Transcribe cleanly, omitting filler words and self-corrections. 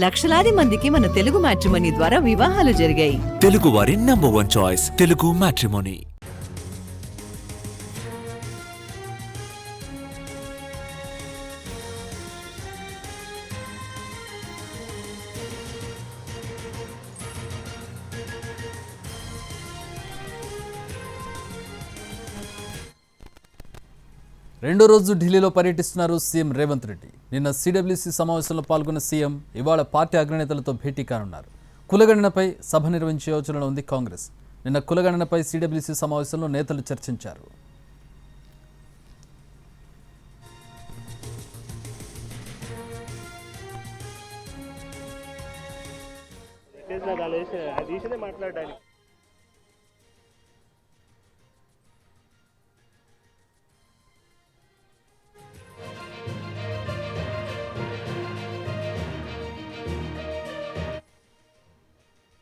లక్షలాది మందికి మన తెలుగు మ్యాట్రిమోనీ ద్వారా వివాహాలు జరిగాయి. తెలుగు వారి నంబర్ 1 చాయిస్ తెలుగు మ్యాట్రిమోనీ. రెండో రోజు ఢిల్లీలో పర్యటిస్తున్నారు సీఎం రేవంత్ రెడ్డి. నిన్న సిడబ్ల్యూసీ సమావేశంలో పాల్గొన్న సీఎం ఇవాళ పార్టీ అగ్రనేతలతో భేటీ కానున్నారు. కులగణనపై సభ నిర్వహించే యోచనలో ఉంది కాంగ్రెస్. నిన్న కులగణనపై సిడబ్ల్యూసీ సమావేశంలో నేతలు చర్చించారు. మాట్లాడడానికి